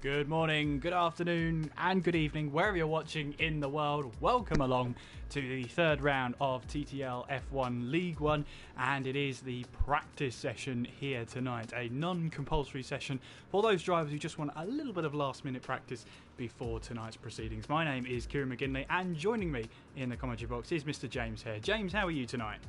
Good morning, good afternoon, and good evening, wherever you're watching in the world. Welcome along to the third round of TTL F1 League 1, and it is the practice session here tonight. A non-compulsory session for those drivers who just want a little bit of last-minute practice before tonight's proceedings. My name is Kieran McGinley, and joining me in the commentary box is Mr. James here. James, how are you tonight?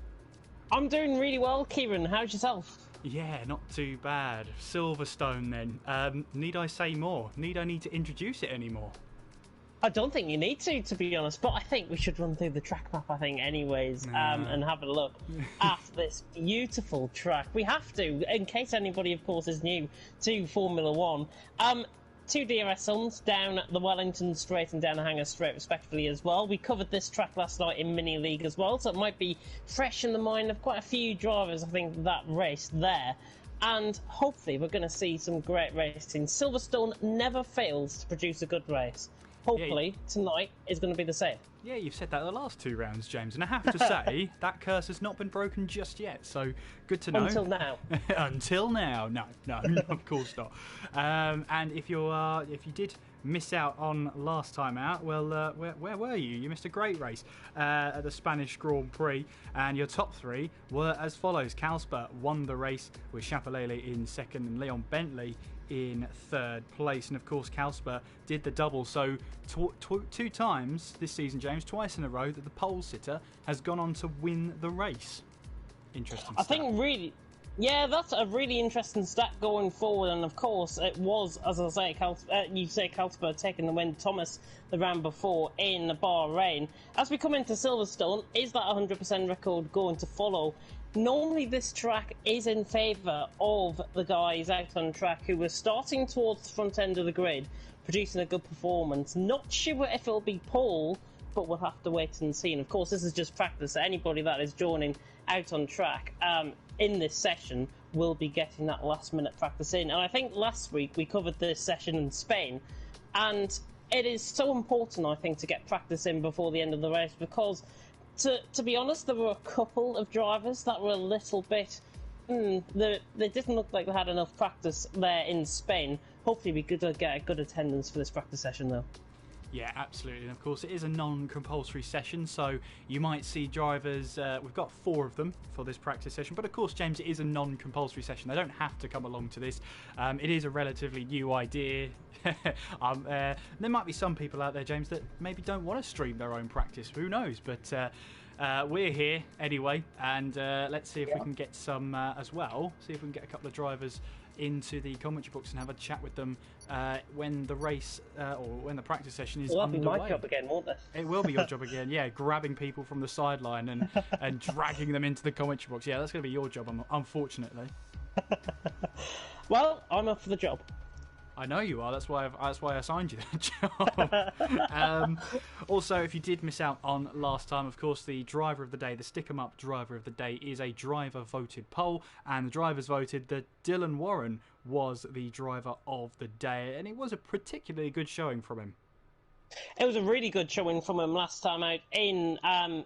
I'm doing really well, Kieran. How's yourself? Yeah, not too bad. Silverstone then. Need I say more? Need I need to introduce it anymore? I don't think you need to be honest, but I think we should run through the track map, anyways, and have a look at this beautiful track. We have to, in case anybody, of course, is new to Formula One. Two DRS zones down the Wellington Straight and down the Hangar Straight, respectively, as well. We covered this track last night in Mini League as well, so it might be fresh in the mind of quite a few drivers, I think, that race there. And hopefully we're going to see some great racing. Silverstone never fails to produce a good race. Hopefully tonight is going to be the same. Yeah, you've said that the last two rounds, James, and I have to say that curse has not been broken just yet, so good to know. Until now. Until now. No, of course not. And if you did miss out on last time out, well, where were you? You missed a great race at the Spanish Grand Prix, and your top three were as follows. Kalsper won the race with Chapelele in second and Leon Bentley in third place, and of course Kalsper did the double, so two times this season, James, twice in a row that the pole sitter has gone on to win the race. Interesting I think really, yeah, that's a really interesting stat going forward, and of course it was, as I say, Kalsper taking the win, Thomas the round before in Bahrain. As we come into Silverstone, is that 100% record going to follow? Normally this track is in favour of the guys out on track who were starting towards the front end of the grid, producing a good performance. Not sure if it'll be pole, but we'll have to wait and see. And of course this is just practice, so anybody that is joining out on track in this session will be getting that last minute practice in. And I think last week we covered this session in Spain, and it is so important, I think, to get practice in before the end of the race, because to be honest, there were a couple of drivers that were a little bit... they didn't look like they had enough practice there in Spain. Hopefully we could get a good attendance for this practice session, though. Yeah, absolutely. And of course, it is a non-compulsory session, so you might see drivers... we've got 4 of them for this practice session, but of course, James, it is a non-compulsory session. They don't have to come along to this. It is a relatively new idea. There might be some people out there, James, that maybe don't want to stream their own practice. Who knows? But we're here anyway, and let's see if we can get some as well. See if we can get a couple of drivers into the commentary box and have a chat with them when the race or when the practice session is underway. That'll be my job again, won't it? It will be your job again, yeah, grabbing people from the sideline and dragging them into the commentary box. Yeah, that's going to be your job, unfortunately. Well, I'm up for the job. I know you are. That's why I assigned you that job. Also, if you did miss out on last time, of course, the driver of the day, the stick 'em up driver of the day, is a driver voted poll, and the drivers voted that Dylan Warren was the driver of the day, and it was a particularly good showing from him. It was a really good showing from him last time out in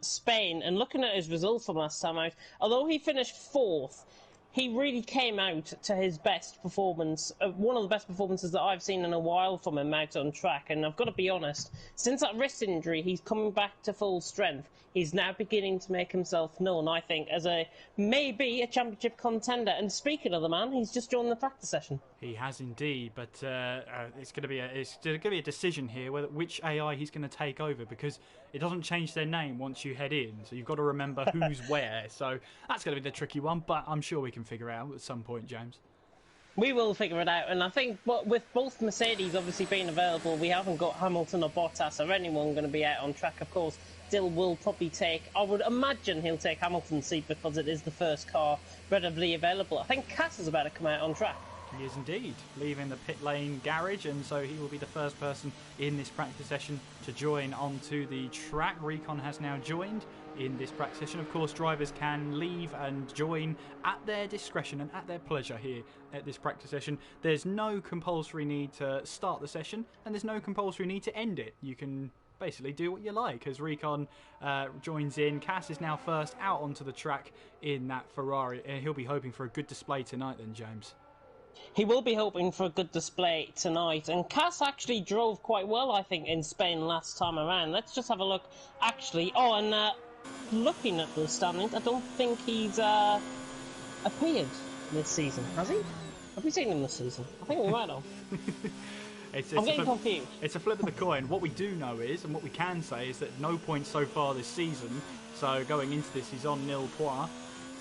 Spain, and looking at his results from last time out, although he finished 4th, he really came out to his best performance, one of the best performances that I've seen in a while from him out on track. And I've got to be honest, since that wrist injury, he's coming back to full strength. He's now beginning to make himself known, I think, as maybe a championship contender. And speaking of the man, he's just joined the practice session. He has indeed, but it's going to be a decision here which AI he's going to take over, because it doesn't change their name once you head in, so you've got to remember who's where. So that's going to be the tricky one, but I'm sure we can figure it out at some point, James. We will figure it out, and I think with both Mercedes obviously being available, we haven't got Hamilton or Bottas or anyone going to be out on track. Of course, Dill will probably I would imagine he'll take Hamilton's seat because it is the first car readily available. I think Cass is about to come out on track. He is indeed, leaving the pit lane garage, and so he will be the first person in this practice session to join onto the track. Recon has now joined in this practice session. Of course, drivers can leave and join at their discretion and at their pleasure here at this practice session. There's no compulsory need to start the session, and there's no compulsory need to end it. You can basically do what you like as Recon joins in. Cass is now first out onto the track in that Ferrari, and he'll be hoping for a good display tonight then, James. He will be hoping for a good display tonight. And Cass actually drove quite well, I think, in Spain last time around. Let's just have a look, actually. Oh, and looking at the standings, I don't think he's appeared this season, has he? Have we seen him this season? I think we might have. I'm getting confused. It's a flip of the coin. What we do know is, and what we can say, is that no points so far this season. So going into this, he's on nil points.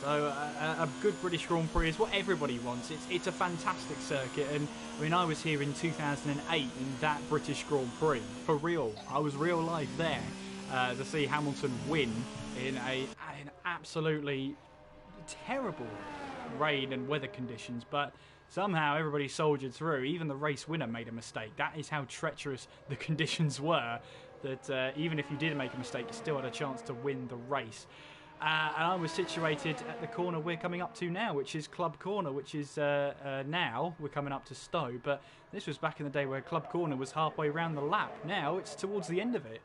So a good British Grand Prix is what everybody wants. It's a fantastic circuit, and I mean I was here in 2008 in that British Grand Prix for real. I was real life there to see Hamilton win in an absolutely terrible rain and weather conditions, but somehow everybody soldiered through. Even the race winner made a mistake. That is how treacherous the conditions were. That even if you did make a mistake, you still had a chance to win the race. And I was situated at the corner we're coming up to now, which is Club Corner, which is now we're coming up to Stowe. But this was back in the day where Club Corner was halfway around the lap. Now it's towards the end of it.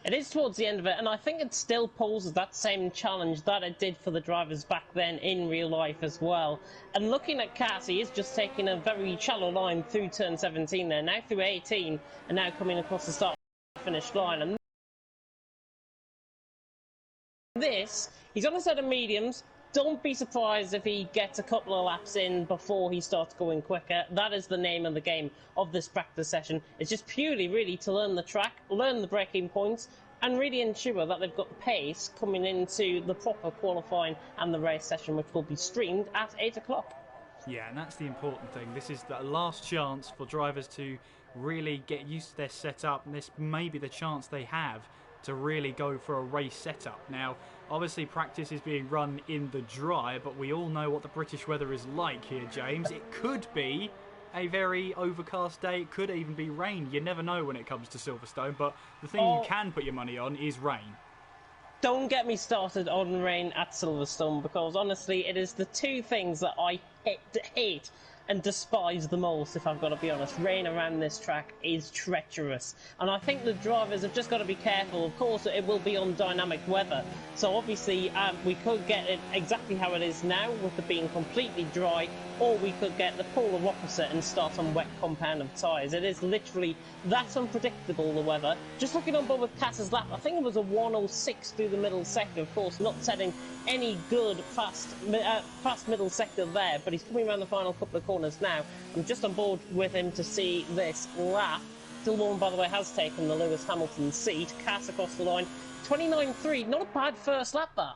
It is towards the end of it, and I think it still poses that same challenge that it did for the drivers back then in real life as well. And looking at Cass, he is just taking a very shallow line through turn 17 there, now through 18, and now coming across the start-finish line. And this, he's on a set of mediums. Don't be surprised if he gets a couple of laps in before he starts going quicker. That is the name of the game of this practice session. It's just purely, really, to learn the track, learn the braking points, and really ensure that they've got the pace coming into the proper qualifying and the race session, which will be streamed at 8 o'clock. Yeah, and that's the important thing. This is the last chance for drivers to really get used to their setup, and this may be the chance they have to really go for a race setup. Now, obviously practice is being run in the dry, but we all know what the British weather is like here, James. It could be a very overcast day, it could even be rain. You never know when it comes to Silverstone, but the thing you can put your money on is rain. Don't get me started on rain at Silverstone, because honestly it is the two things that I hate and despise the most, if I've got to be honest. Rain around this track is treacherous, and I think the drivers have just got to be careful. Of course, it will be on dynamic weather, so obviously we could get it exactly how it is now, with it being completely dry, or we could get the polar opposite and start on wet compound of tyres. It is literally that unpredictable, the weather. Just looking on board with Cass's lap, I think it was a 106 through the middle sector, of course, not setting any good fast middle sector there, but he's coming around the final couple of corners now. I'm just on board with him to see this lap. Dilborn, by the way, has taken the Lewis Hamilton seat. Cass across the line, 29.3, not a bad first lap, that.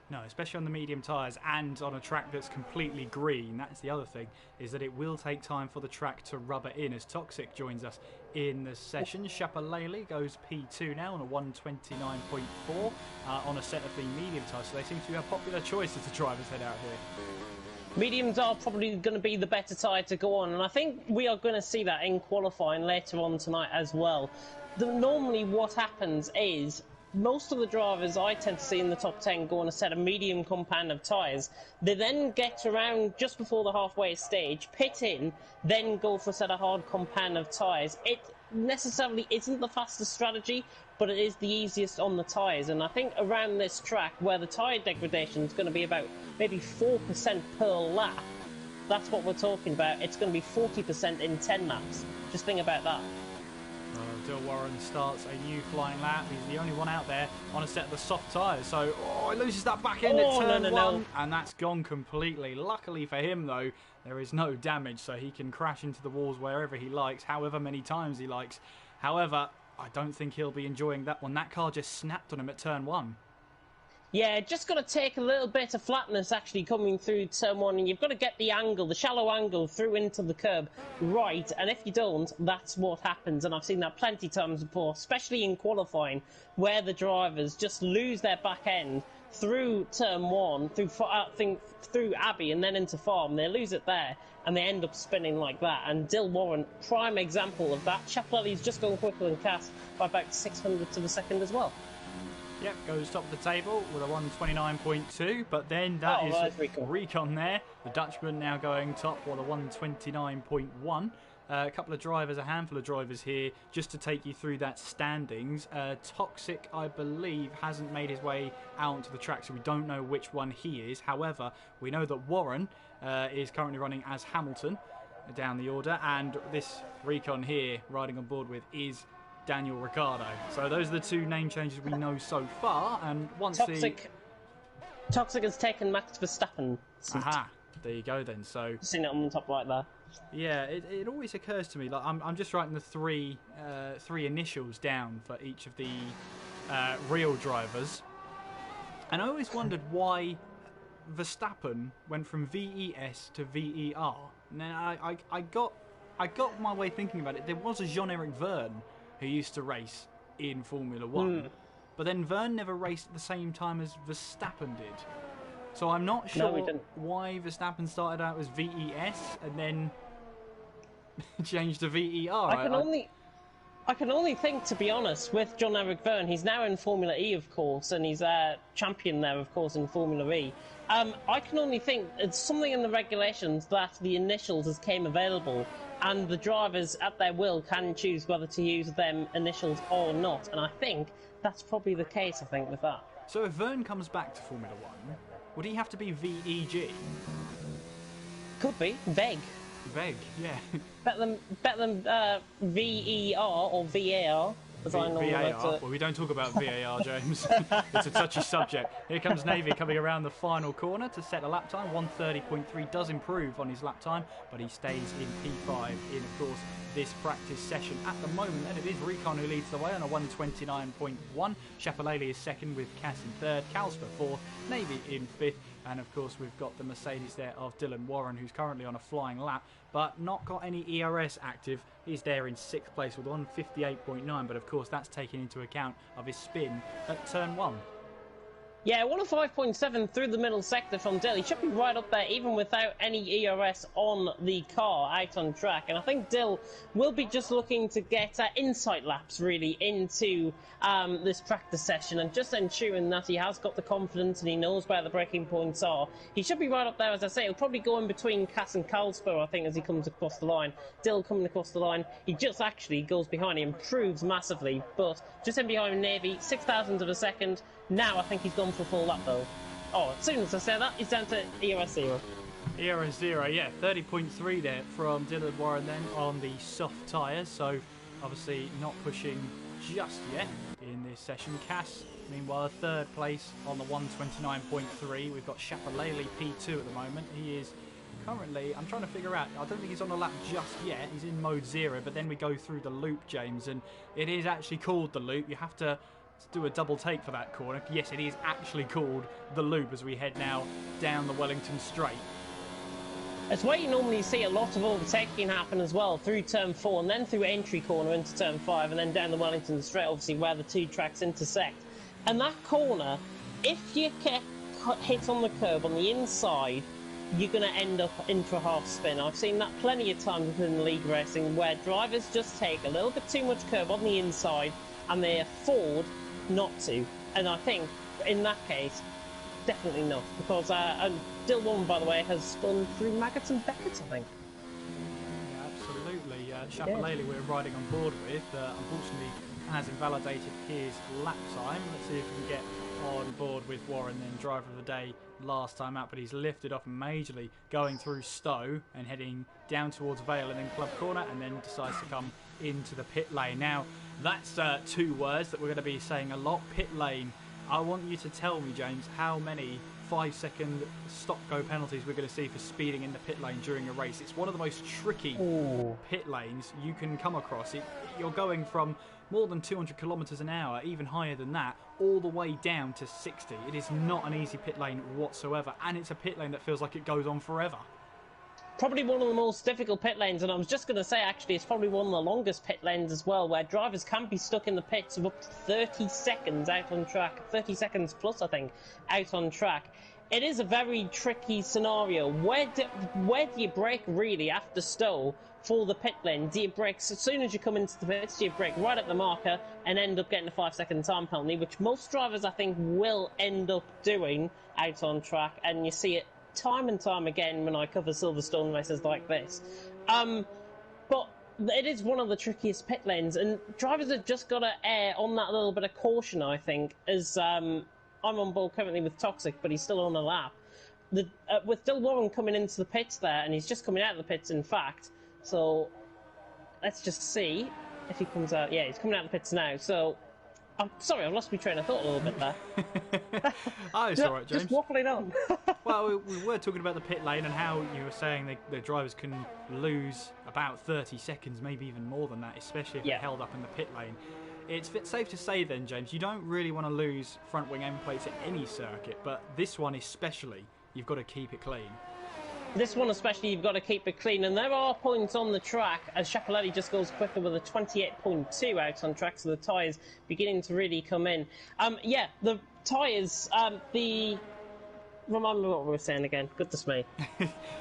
No, especially on the medium tyres and on a track that's completely green. That's the other thing, is that it will take time for the track to rubber in. As Toxic joins us in the session, Shapalele goes P2 now on a 129.4 on a set of the medium tyres. So they seem to be a popular choice as the drivers head out here. Mediums are probably going to be the better tyre to go on, and I think we are going to see that in qualifying later on tonight as well. Normally what happens is most of the drivers I tend to see in the top 10 go on a set of medium compound of tyres. They then get around just before the halfway stage, pit in, then go for a set of hard compound of tyres. It necessarily isn't the fastest strategy, but it is the easiest on the tyres. And I think around this track, where the tyre degradation is going to be about maybe 4% per lap, that's what we're talking about. It's going to be 40% in 10 laps. Just think about that. Dill Warren starts a new flying lap. He's the only one out there on a set of the soft tyres. So, he loses that back end at turn one, and that's gone completely. Luckily for him, though, there is no damage, so he can crash into the walls wherever he likes, however many times he likes. However, I don't think he'll be enjoying that one. That car just snapped on him at turn one. Yeah, just got to take a little bit of flatness actually coming through turn one, and you've got to get the angle, the shallow angle through into the curb right, and if you don't, that's what happens. And I've seen that plenty of times before, especially in qualifying, where the drivers just lose their back end through turn one, through Abbey and then into Farm. They lose it there, and they end up spinning like that. And Dill Warren, prime example of that. Chapelelli's just going quicker than Cass by about 600 to the second as well. Yep, goes top of the table with a 129.2, but then that is Recon there. The Dutchman now going top with a 129.1. A couple of drivers, a handful of drivers here, just to take you through that standings. Toxic, I believe, hasn't made his way out onto the track, so we don't know which one he is. However, we know that Warren is currently running as Hamilton down the order, and this recon here riding on board with is Daniel Ricciardo. So those are the two name changes we know so far, and once Toxic has taken Max Verstappen. Aha, there you go then. So seen it on the top right there. Yeah, it always occurs to me, like I'm just writing the three initials down for each of the real drivers, and I always wondered why Verstappen went from VES to VER. Now I got my way thinking about it. There was a Jean-Eric Verne who used to race in Formula 1, but then Verne never raced at the same time as Verstappen did. So I'm not sure why Verstappen started out as VES and then changed to VER. I can only think, to be honest, with Jean-Eric Verne, he's now in Formula E, of course, and he's a champion there, of course, in Formula E. I can only think it's something in the regulations that the initials has came available, and the drivers, at their will, can choose whether to use them initials or not. And I think that's probably the case, with that. So if Verne comes back to Formula 1, would he have to be VEG? Could be. Veg, yeah. Bet them VER or VAR. VAR. Well, we don't talk about VAR, James. It's a touchy subject. Here comes Navy coming around the final corner to set a lap time. 1:30.3 does improve on his lap time, but he stays in P5 in, of course, this practice session at the moment. And it is Recon who leads the way on a 1:29.1. Shapalele is second with Cass in third. Calsper fourth. Navy in fifth. And of course, we've got the Mercedes there of Dylan Warren, who's currently on a flying lap, but not got any ERS active. He's there in sixth place with 1:58.9, but of course, that's taken into account of his spin at turn 1. Yeah, 105.7 through the middle sector from Dill. He should be right up there, even without any ERS on the car out on track. And I think Dill will be just looking to get insight laps, really, into this practice session and just ensuring that he has got the confidence and he knows where the braking points are. He should be right up there, as I say. He'll probably go in between Cass and Carlsberg, I think, as he comes across the line. Dill coming across the line. He just actually goes behind. He improves massively, but just in behind Navy, 6,000 of a second. Now I think he's gone for a full lap though. Oh, as soon as I say that, he's down to ERS 0. ERS 0, yeah, 30.3 there from Dylan Warren then on the soft tyres, so obviously not pushing just yet in this session. Cass, meanwhile, third place on the 129.3. We've got Shapalele P2 at the moment. He is currently, I'm trying to figure out, I don't think he's on the lap just yet. He's in mode 0, but then we go through the loop, James, and it is actually called the loop. You have to do a double take for that corner. Yes, it is actually called the loop as we head now down the Wellington Straight. It's where you normally see a lot of overtaking happen as well, through turn 4 and then through entry corner into turn 5 and then down the Wellington Straight, obviously where the two tracks intersect. And that corner, if you get hit on the curb on the inside, you're going to end up into a half spin. I've seen that plenty of times within league racing where drivers just take a little bit too much curb on the inside and they afford not to, and I think in that case definitely not, because Dill Warren, by the way, has spun through Maggots and Beckett's, I think. Yeah, absolutely. Shapalele we're riding on board with, unfortunately has invalidated his lap time. Let's see if we can get on board with Warren then, driver of the day last time out, but he's lifted off majorly going through Stowe and heading down towards Vale and then Club Corner, and then decides to come into the pit lane. Now that's two words that we're going to be saying a lot, pit lane. I want you to tell me, James, how many 5-second stop-go penalties we're going to see for speeding in the pit lane during a race. It's one of the most tricky pit lanes you can come across. You're going from more than 200 kilometres an hour, even higher than that, all the way down to 60. It is not an easy pit lane whatsoever, and it's a pit lane that feels like it goes on forever. Probably one of the most difficult pit lanes, and I was just going to say, actually, it's probably one of the longest pit lanes as well, where drivers can be stuck in the pits of up to 30 seconds out on track, 30 seconds plus, I think, out on track. It is a very tricky scenario. Where do you brake, really, after Stowe for the pit lane? Do you brake as soon as you come into the pits? Do you brake right at the marker and end up getting a 5-second time penalty, which most drivers, I think, will end up doing out on track, and you see it time and time again when I cover Silverstone races like this. But it is one of the trickiest pit lanes, and drivers have just got to err on that little bit of caution, I think, as I'm on board currently with Toxic, but he's still on a lap. with Dill Warren coming into the pits there, and he's just coming out of the pits, in fact. So let's just see if he comes out. Yeah, he's coming out of the pits now. So I'm sorry, I've lost my train of thought a little bit there. Oh, it's all right, James. Just waffling on. Well, we were talking about the pit lane and how you were saying the drivers can lose about 30 seconds, maybe even more than that, especially if they're held up in the pit lane. It's safe to say then, James, you don't really want to lose front wing end plates at any circuit, but this one especially, you've got to keep it clean. This one especially, you've got to keep it clean, and there are points on the track as Schiaparelli just goes quicker with a 28.2 out on track, so the tyres beginning to really come in. Yeah, the tyres, Remind me what we were saying again. Goodness me.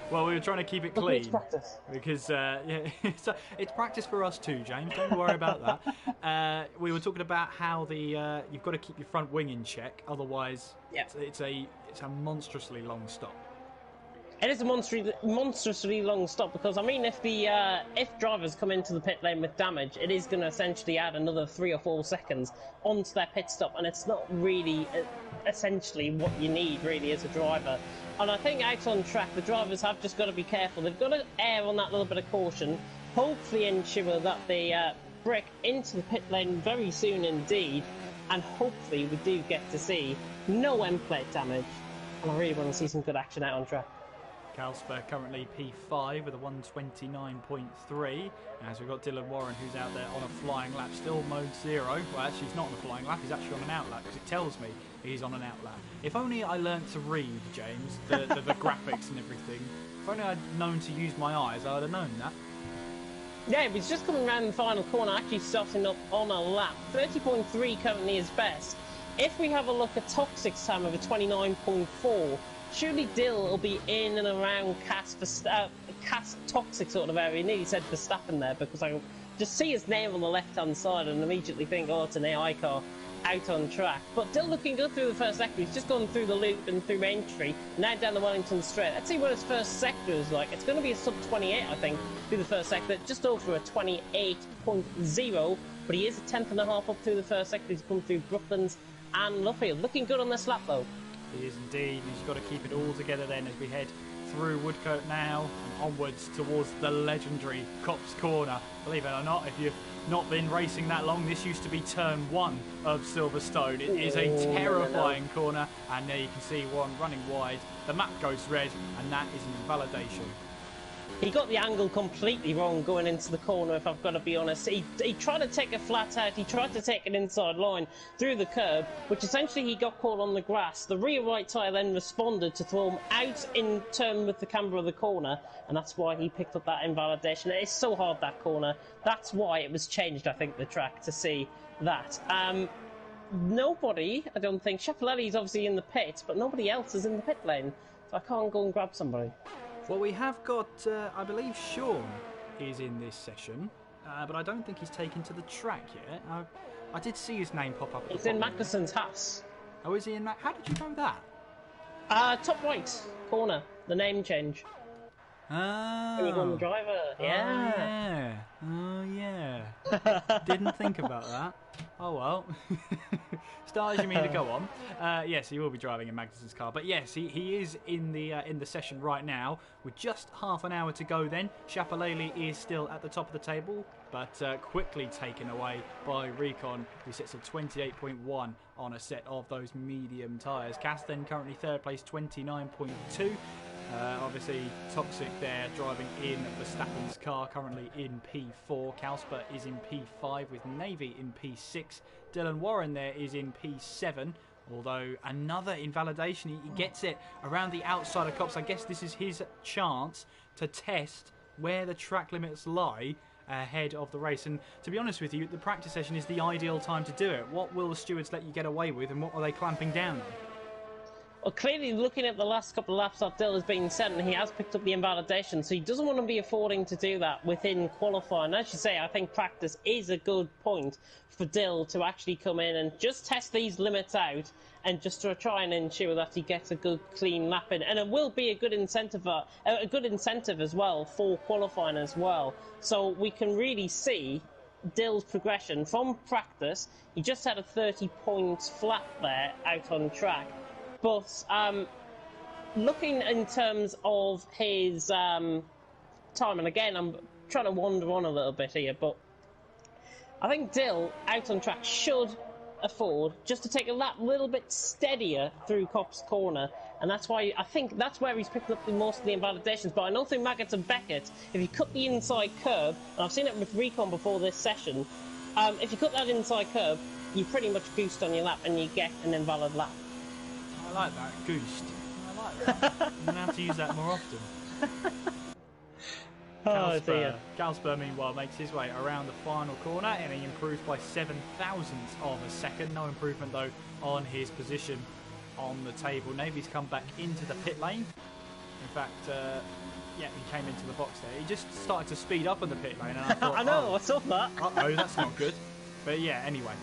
Well, we were trying to keep it clean. It's practice. Because, it's practice for us too, James. Don't worry about that. We were talking about how you've got to keep your front wing in check, otherwise it's a monstrously long stop. It is a monstrously long stop because, I mean, if drivers come into the pit lane with damage, it is going to essentially add another 3 or 4 seconds onto their pit stop, and it's not really essentially what you need, really, as a driver. And I think out on track, the drivers have just got to be careful. They've got to err on that little bit of caution, hopefully ensure that they break into the pit lane very soon indeed, and hopefully we do get to see no end plate damage. And I really want to see some good action out on track. Kalsper currently P5 with a 129.3, as we've got Dylan Warren who's out there on a flying lap, still mode 0. Well, actually he's not on a flying lap, he's actually on an out lap because it tells me he's on an out lap. If only I learnt to read, James, the graphics and everything. If only I'd known to use my eyes, I would have known that. Yeah, he's just coming around the final corner, actually starting up on a lap. 30.3 currently is best. If we have a look at Toxic's time of a 29.4, surely Dill will be in and around Cass Toxic sort of area. He nearly said Verstappen there because I just see his name on the left-hand side and immediately think, oh, it's an AI car out on track. But Dill looking good through the first sector. He's just gone through the loop and through entry, now down the Wellington Straight. Let's see what his first sector is like. It's going to be a sub-28, I think, through the first sector, just over a 28.0, but he is a tenth and a half up through the first sector. He's come through Brooklands and Luffield. Looking good on this lap, though. He is indeed. He's got to keep it all together then as we head through Woodcote now and onwards towards the legendary Cops Corner. Believe it or not, if you've not been racing that long, this used to be turn 1 of Silverstone. It is a terrifying corner, and there you can see one running wide. The map goes red, and that is an invalidation. He got the angle completely wrong going into the corner, if I've got to be honest. He tried to take a flat out, he tried to take an inside line through the curb, which essentially he got caught on the grass. The rear right tyre then responded to throw him out in turn with the camber of the corner, and that's why he picked up that invalidation. It is so hard, that corner. That's why it was changed, I think, the track, to see that. Nobody, I don't think, Schiaparelli's obviously in the pit, but nobody else is in the pit lane, so I can't go and grab somebody. Well, we have got, I believe Sean is in this session, but I don't think he's taken to the track yet. I did see his name pop up. It's in Magnussen's Haas. Oh, is he in that? How did you know that? Top right corner, the name change. Ah. When you go on the driver, yeah. Oh, yeah. Didn't think about that. Oh, well. Start as you mean to go on. Yes, he will be driving in Magnussen's car. But yes, he is in the session right now. With just half an hour to go then. Schiaparelli is still at the top of the table, but quickly taken away by Recon, who sits at 28.1 on a set of those medium tyres. Cass then currently third place, 29.2. Obviously, Toxic there driving in Verstappen's car, currently in P4. Kalsper is in P5 with Navy in P6. Dylan Warren there is in P7. Although another invalidation, he gets it around the outside of Cops. I guess this is his chance to test where the track limits lie ahead of the race. And to be honest with you, the practice session is the ideal time to do it. What will the stewards let you get away with, and what are they clamping down on? Well, clearly, looking at the last couple of laps that Dill has been sent, and he has picked up the invalidation, so he doesn't want to be affording to do that within qualifying. As you say, I think practice is a good point for Dill to actually come in and just test these limits out and just to try and ensure that he gets a good, clean lap in. And it will be a good incentive as well for qualifying as well. So we can really see Dill's progression from practice. He just had a 30 points flat there out on track. But looking in terms of his time, and again, I'm trying to wander on a little bit here, but I think Dill, out on track, should afford just to take a lap little bit steadier through Copse Corner, and that's why I think that's where he's picked up most of the invalidations. But I know through Maggots and Beckett, if you cut the inside curb, and I've seen it with Recon before this session, if you cut that inside curb, you pretty much goosed on your lap and you get an invalid lap. I like that, goosed. I like that. I'm going to have to use that more often. Calsper, meanwhile, makes his way around the final corner and he improves by 7 thousandths of a second. No improvement, though, on his position on the table. Navy's come back into the pit lane. In fact, yeah, he came into the box there. He just started to speed up in the pit lane, and I thought, I know, I saw that. Uh-oh, that's not good. But yeah, anyway.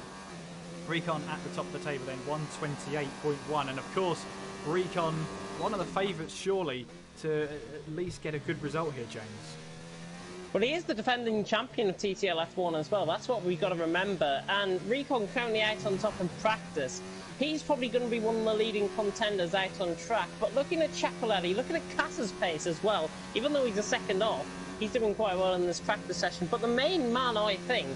Recon at the top of the table then, 128.1. And of course, Recon, one of the favourites, surely, to at least get a good result here, James. Well, he is the defending champion of TTL F1 as well. That's what we've got to remember. And Recon currently out on top in practice. He's probably going to be one of the leading contenders out on track. But looking at Chapeletti, looking at Cass's pace as well, even though he's a second off, he's doing quite well in this practice session. But the main man, I think,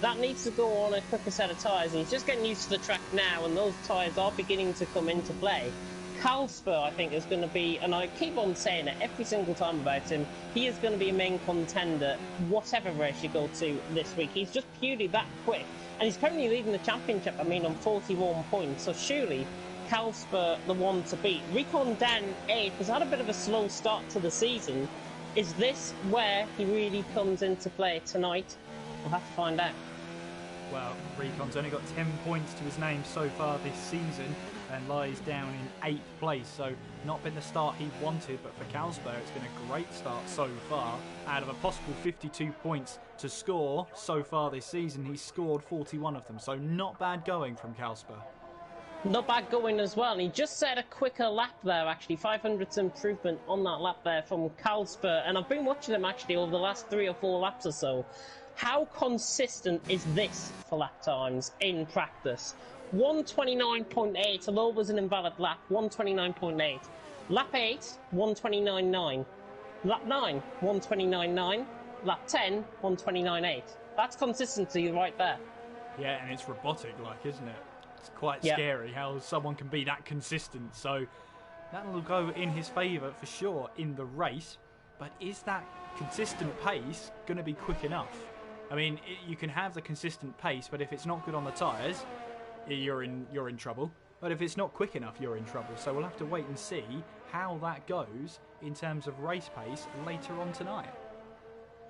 that needs to go on a quicker set of tyres, and he's just getting used to the track now, and those tyres are beginning to come into play. Calsper, I think, is going to be, and I keep on saying it every single time about him, he is going to be a main contender, whatever race you go to this week. He's just purely that quick, and he's currently leading the championship, on 41 points, so surely Calsper the one to beat. Recon down 8 has had a bit of a slow start to the season. Is this where he really comes into play tonight? We'll have to find out. Well, Recon's only got 10 points to his name so far this season and lies down in 8th place, so not been the start he wanted, but for Calsper it's been a great start so far. Out of a possible 52 points to score so far this season, he's scored 41 of them, so not bad going from Calsper. Not bad going as well. He just set a quicker lap there, actually. 500th improvement on that lap there from Calsper, and I've been watching him actually over the last 3 or 4 laps or so. How consistent is this for lap times in practice? 129.8, although it was an invalid lap, 129.8. Lap 8, 129.9. Lap 9, 129.9. Lap 10, 129.8. That's consistency right there. Yeah, and it's robotic, isn't it? It's quite scary how someone can be that consistent. So that'll go in his favour for sure in the race. But is that consistent pace going to be quick enough? I mean, you can have the consistent pace, but if it's not good on the tyres, you're in trouble. But if it's not quick enough, you're in trouble. So we'll have to wait and see how that goes in terms of race pace later on tonight.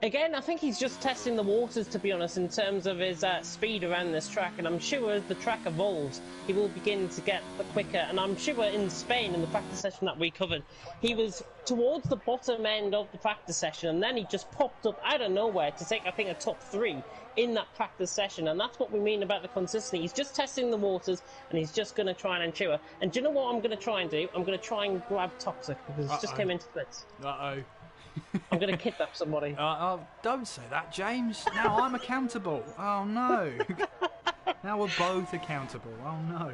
Again, I think he's just testing the waters, to be honest, in terms of his speed around this track. And I'm sure as the track evolves, he will begin to get quicker. And I'm sure in Spain, in the practice session that we covered, he was towards the bottom end of the practice session. And then he just popped up out of nowhere to take, I think, a top 3 in that practice session. And that's what we mean about the consistency. He's just testing the waters, and he's just going to try and ensure. And do you know what I'm going to try and do? I'm going to try and grab Toxic, because it just came into this. Uh-oh. I'm going to kidnap somebody. Don't say that, James. Now I'm accountable. Oh, no. Now we're both accountable. Oh, no.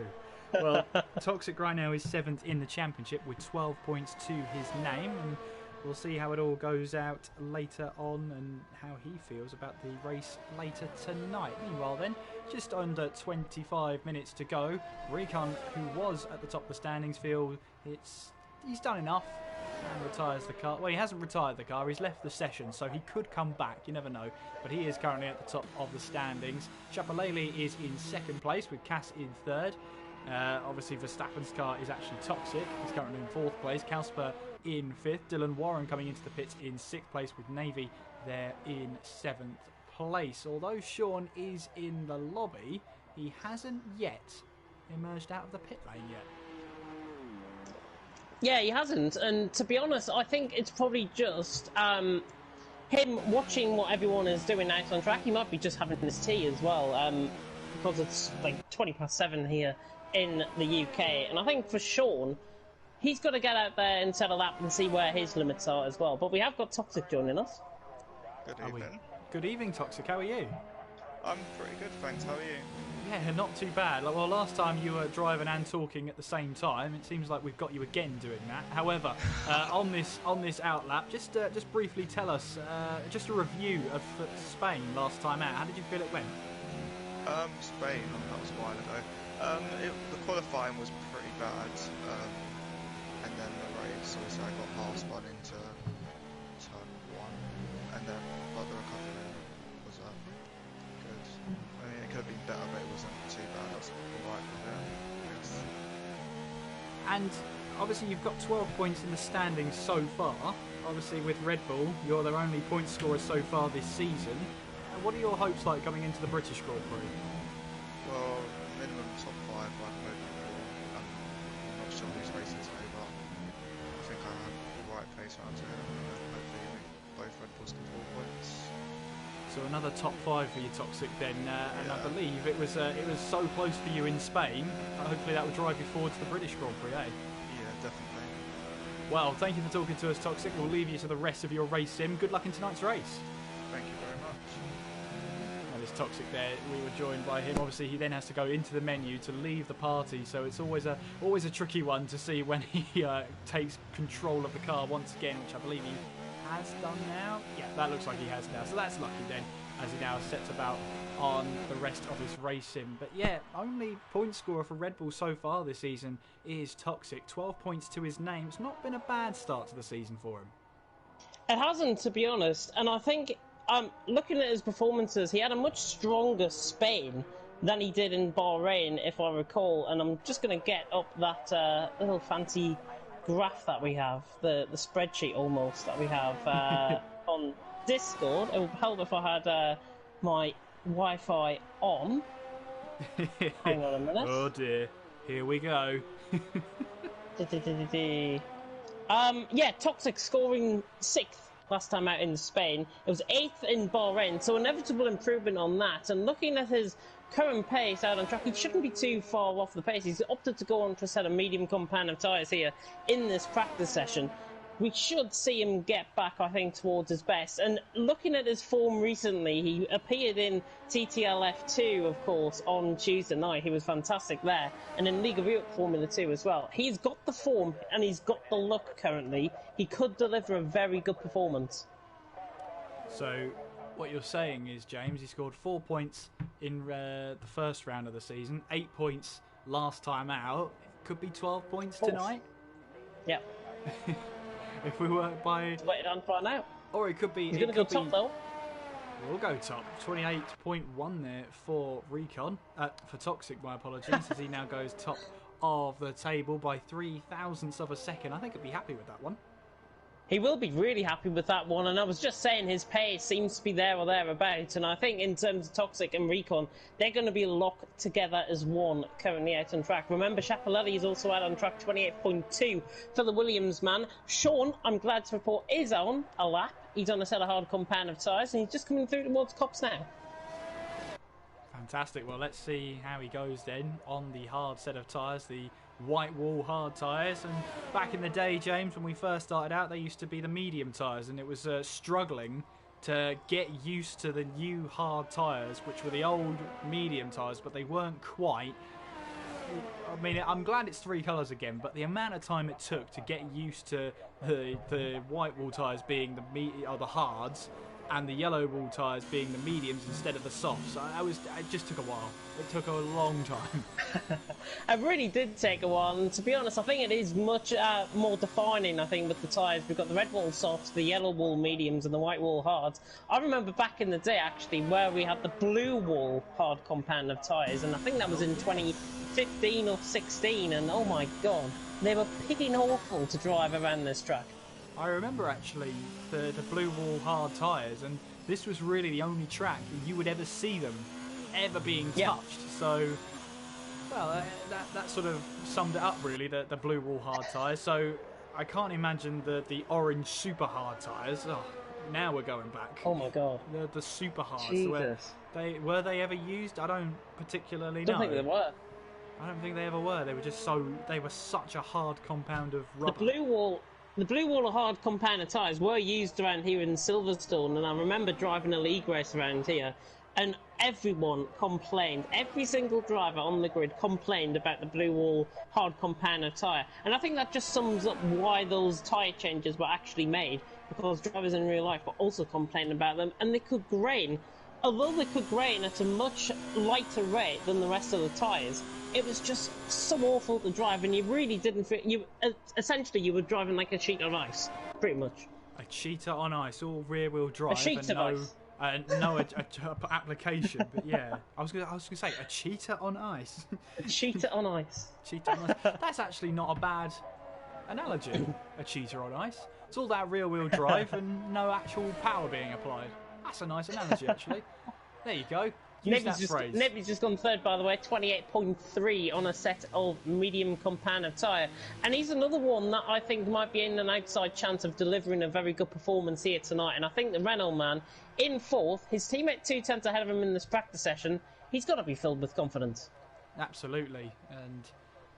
Well, Toxic right now is 7th in the championship with 12 points to his name. And we'll see how it all goes out later on and how he feels about the race later tonight. Meanwhile, then, just under 25 minutes to go. Recon, who was at the top of the standings, feels he's done enough. And retires the car. Well, he hasn't retired the car, he's left the session, so he could come back, you never know. But he is currently at the top of the standings. Chapelele is in 2nd place with Cass in 3rd. Obviously, Verstappen's car is actually Toxic. He's currently in 4th place. Calsper in 5th. Dylan Warren coming into the pits in 6th place with Navy there in 7th place. Although Sean is in the lobby, he hasn't yet emerged out of the pit lane yet. Yeah, he hasn't, and to be honest, I think it's probably just him watching what everyone is doing out on track. He might be just having his tea as well, because it's like 7:20 here in the UK. And I think for Sean, he's got to get out there and set a lap and see where his limits are as well. But we have got Toxic joining us. Good evening. Good evening, Toxic. How are you? I'm pretty good, thanks. How are you? Yeah, not too bad. Well, last time you were driving and talking at the same time. It seems like we've got you again doing that. However, on this outlap, just briefly tell us just a review of Spain last time out. How did you feel it went? Spain, that was a while ago. The qualifying was pretty bad, and then the race, obviously I got half spun into turn 1, and then but the recovery was good. I mean, it could have been better, but it wasn't too bad. I was alright with it, I guess. And obviously you've got 12 points in the standings so far. Obviously with Red Bull, you're their only point scorer so far this season. What are your hopes like coming into the British Grand Prix? Well, minimum top 5, like I'm not sure who's racing today, but I think I have the right pace around here. Hopefully both Red Bulls can pull points. So another top 5 for you, Toxic, then, and I believe it was so close for you in Spain. Hopefully that will drive you forward to the British Grand Prix, eh? Yeah, definitely. Well, thank you for talking to us, Toxic. We'll leave you to the rest of your race sim. Good luck in tonight's race. Thank you very much. Well, it's Toxic there. We were joined by him. Obviously, he then has to go into the menu to leave the party, so it's always a tricky one to see when he takes control of the car once again, which I believe he has done now. Yeah, that looks like he has now. So that's lucky then, as he now sets about on the rest of his race sim. But yeah, only point scorer for Red Bull so far this season is Toxic. 12 points to his name. It's not been a bad start to the season for him. It hasn't, to be honest, and I think looking at his performances, he had a much stronger Spain than he did in Bahrain, if I recall, and I'm just going to get up that little fancy graph that we have, the spreadsheet almost that we have on Discord. It would help if I had my Wi-Fi on. Hang on a minute. Oh dear, here we go. Yeah, Toxic scoring 6th last time out in Spain. It was 8th in Bahrain, so inevitable improvement on that. And looking at his current pace out on track, he shouldn't be too far off the pace. He's opted to go on to a set of medium compound of tyres here in this practice session. We should see him get back, I think, towards his best. And looking at his form recently, he appeared in TTL F2, of course, on Tuesday night. He was fantastic there. And in League of Europe Formula 2 as well. He's got the form and he's got the look currently. He could deliver a very good performance. So what you're saying is, James, he scored 4 points in the first round of the season, 8 points last time out. Could be 12 points tonight. Yep. If we were by... Wait on for now. Or it could be... He's going to go top, though. We'll go top. 28.1 there for Recon. For Toxic, my apologies, as he now goes top of the table by 0.003 of a second. I think he'd be happy with that one. He will be really happy with that one, and I was just saying his pace seems to be there or thereabouts, and I think in terms of Toxic and Recon, they're going to be locked together as one currently out on track. Remember, Schiaparelli is also out on track, 28.2 for the Williams man. Sean, I'm glad to report, is on a lap. He's on a set of hard compound of tyres, and he's just coming through towards Cops now. Fantastic. Well, let's see how he goes then on the hard set of tyres, the white wall hard tyres. And back in the day, James, when we first started out, they used to be the medium tyres, and it was struggling to get used to the new hard tyres, which were the old medium tyres, but they weren't quite. I mean, I'm glad it's 3 colours again, but the amount of time it took to get used to the white wall tyres being the hards, and the yellow wall tyres being the mediums instead of the softs. It just took a while. It took a long time. It really did take a while, and to be honest, I think it is much more defining, I think, with the tyres. We've got the red wall softs, the yellow wall mediums, and the white wall hards. I remember back in the day, actually, where we had the blue wall hard compound of tyres, and I think that was in 2015 or 16, and oh my god, they were picking awful to drive around this track. I remember actually the blue wall hard tyres, and this was really the only track you would ever see them ever being touched. So, well, that sort of summed it up really, the blue wall hard tyres. So I can't imagine the orange super hard tyres. Oh, now we're going back. Oh my god. The super hards. Jesus. Were they ever used? I don't particularly know. I don't think they were. I don't think they ever were. They were such a hard compound of rubber. The blue wall hard compound of tyres were used around here in Silverstone, and I remember driving a league race around here And everyone complained. Every single driver on the grid complained about the blue wall hard compounder tyre. And I think that just sums up why those tyre changes were actually made, because drivers in real life were also complaining about them, and they could grain. Although they could grain at a much lighter rate than the rest of the tyres, it was just so awful to drive, and you really didn't feel... essentially, you were driving like a sheet of ice, pretty much. A cheetah on ice, all rear-wheel drive. A sheet of ice. No application, but yeah. I was gonna say, a cheetah on ice. A cheetah on ice. Cheetah on ice. That's actually not a bad analogy, a cheetah on ice. It's all that rear-wheel drive and no actual power being applied. That's a nice analogy, actually. There you go. Use that phrase. Nebi's just gone third, by the way, 28.3 on a set of medium compounder tyre. And he's another one that I think might be in an outside chance of delivering a very good performance here tonight. And I think the Renault man, in fourth, his teammate 2 tenths ahead of him in this practice session, he's got to be filled with confidence. Absolutely. And,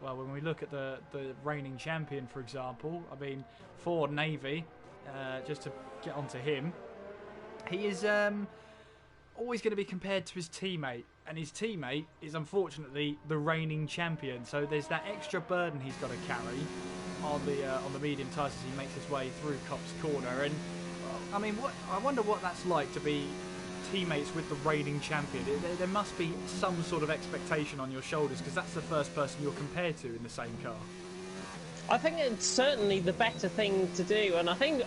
well, when we look at the reigning champion, for example, I mean, for Navy, just to get onto him, he is... always going to be compared to his teammate, and his teammate is unfortunately the reigning champion. So there's that extra burden he's got to carry on the medium tyres as he makes his way through Copse Corner. And I mean, I wonder what that's like to be teammates with the reigning champion. There must be some sort of expectation on your shoulders, because that's the first person you're compared to in the same car. I think it's certainly the better thing to do, and I think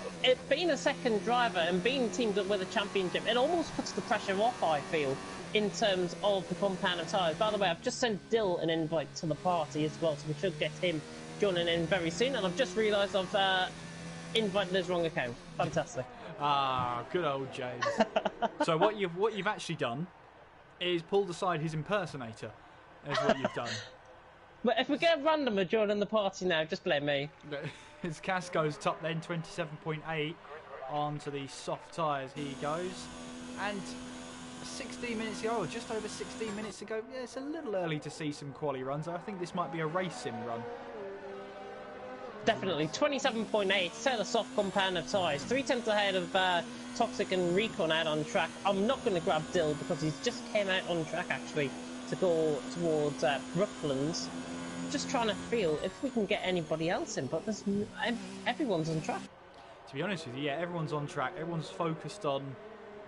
being a second driver and being teamed up with a championship, it almost puts the pressure off, I feel, in terms of the compounder tyres. By the way, I've just sent Dill an invite to the party as well, so we should get him joining in very soon, and I've just realised I've invited his wrong account. Fantastic. Ah, good old James. So what you've actually done is pulled aside his impersonator, is what you've done. But if we get a randomer joining the party now, just blame me. His Casco's top then, 27.8 onto the soft tyres he goes. And 16 minutes ago, or just over 16 minutes ago, yeah, it's a little early to see some quali runs. I think this might be a race sim run. Definitely. 27.8, set of soft compounder tyres. 3 tenths ahead of Toxic and Recon out on track. I'm not going to grab Dill because he's just came out on track, actually, to go towards Brooklands. Just trying to feel if we can get anybody else in, but everyone's on track. To be honest with you, yeah, everyone's on track. Everyone's focused on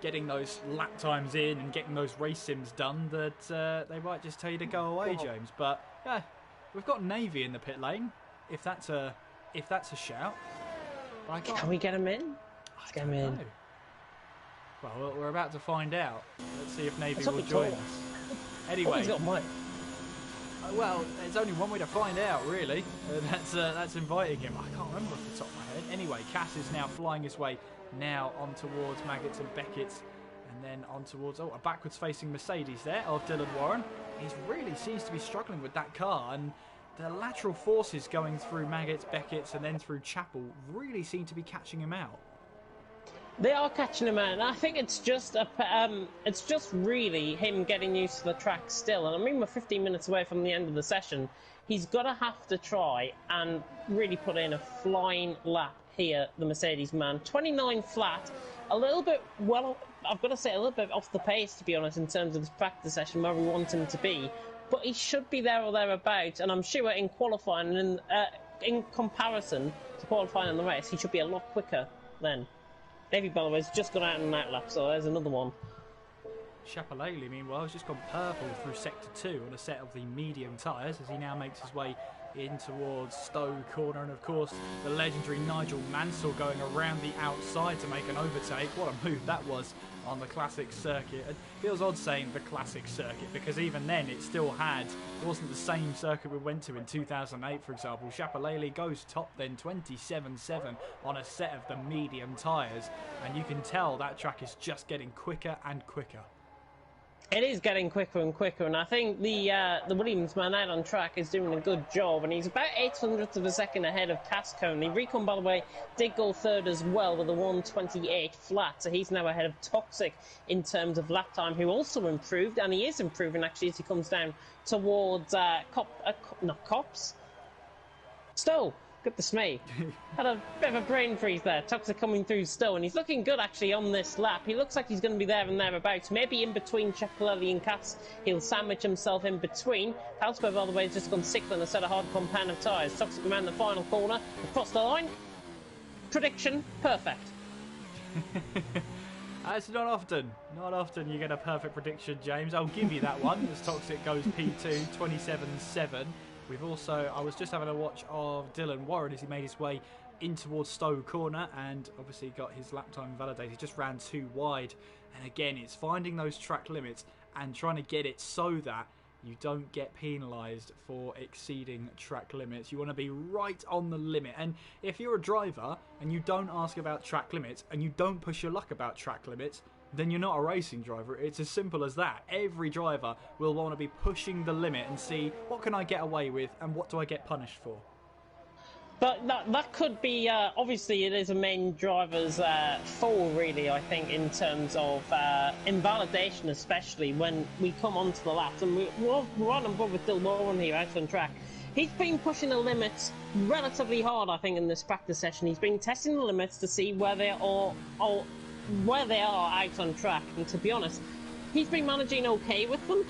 getting those lap times in and getting those race sims done, that they might just tell you to go away, James. But yeah, we've got Navy in the pit lane, if that's a shout. Can we get him in? Let's get him in. Well, we're about to find out. Let's see if Navy will join us. Anyway. He's got Mike. Well, there's only one way to find out, really. That's inviting him. I can't remember off the top of my head. Anyway, Cass is now flying his way now on towards Maggots and Beckett's, and then on towards a backwards-facing Mercedes there of Dylan Warren. He really seems to be struggling with that car, and the lateral forces going through Maggots, Beckett's, and then through Chapel really seem to be catching him out. They are catching him out, and I think it's just really him getting used to the track still. And I mean, we're 15 minutes away from the end of the session. He's got to have to try and really put in a flying lap here, the Mercedes man. 29 flat, a little bit, well, I've got to say, a little bit off the pace, to be honest, in terms of this practice session where we want him to be. But he should be there or thereabouts, and I'm sure in qualifying, and in comparison to qualifying in the race, he should be a lot quicker then. Navy, by the way, has just gone out in that lap, so there's another one. Chapalele, meanwhile, has just gone purple through Sector 2 on a set of the medium tyres as he now makes his way in towards Stowe Corner. And, of course, the legendary Nigel Mansell going around the outside to make an overtake. What a move that was on the classic circuit. It feels odd saying the classic circuit, because even then it wasn't the same circuit we went to in 2008, for example. Chapalele goes top then, 27.7 on a set of the medium tyres, and you can tell that track is just getting quicker and quicker. It is getting quicker and quicker, and I think the Williams man out on track is doing a good job, and he's about 800ths of a second ahead of Casco. And Recon, by the way, did go third as well with a 1:28 flat, so he's now ahead of Toxic in terms of lap time, who also improved, and he is improving actually as he comes down towards Stowe. Goodness me. Had a bit of a brain freeze there. Toxic coming through still, and he's looking good actually on this lap. He looks like he's going to be there and thereabouts. Maybe in between Chocolate and Cass, he'll sandwich himself in between. Halsberg, by the way, has just gone sixth on a set of hard compound of tyres. Toxic around the final corner, across the line. Prediction, perfect. It's not often you get a perfect prediction, James. I'll give you that one as Toxic goes P2, 27.7. We've also, I was just having a watch of Dylan Warren as he made his way in towards Stowe Corner and obviously got his lap time validated. He just ran too wide. And again, it's finding those track limits and trying to get it so that you don't get penalised for exceeding track limits. You want to be right on the limit. And if you're a driver and you don't ask about track limits and you don't push your luck about track limits, then you're not a racing driver. It's as simple as that. Every driver will want to be pushing the limit and see what can I get away with and what do I get punished for. But that could be, obviously it is a main driver's fall really, I think, in terms of invalidation, especially when we come onto the laps. And we're on board with Dylan Warren here out on track. He's been pushing the limits relatively hard, I think, in this practice session. He's been testing the limits to see where they are out on track, and to be honest, he's been managing okay with them.